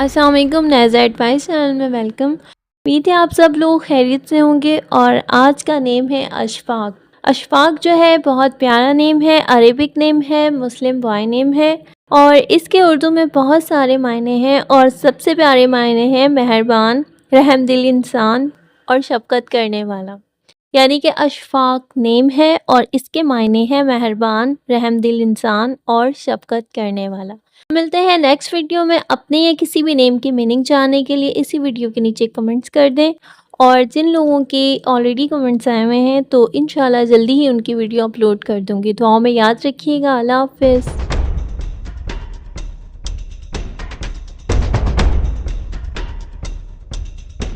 अस्सलाम वालेकुम, Neza advice channel में वेलकम। उम्मीद है आप सब लोग खैरियत से होंगे। और आज का नेम है अशफाक। अशफाक जो है बहुत प्यारा नेम है, अरेबिक नेम है, मुस्लिम बॉय नेम है और इसके उर्दू में बहुत सारे मायने हैं और सबसे प्यारे मायने हैं मेहरबान, रहमदिल इंसान और शफ़क़त करने वाला। यानी कि अशफाक नेम है और इसके मायने हैं मेहरबान, रहमदिल इंसान और शफ़क़त करने वाला। मिलते हैं नेक्स्ट वीडियो में। अपने या किसी भी नेम की मीनिंग जानने के लिए इसी वीडियो के नीचे कमेंट्स कर दें और जिन लोगों के ऑलरेडी कमेंट्स आए हुए हैं तो इंशाल्लाह जल्दी ही उनकी वीडियो अपलोड कर दूँगी। दुआओं में याद रखिएगा। अल्लाह हाफ़िज़।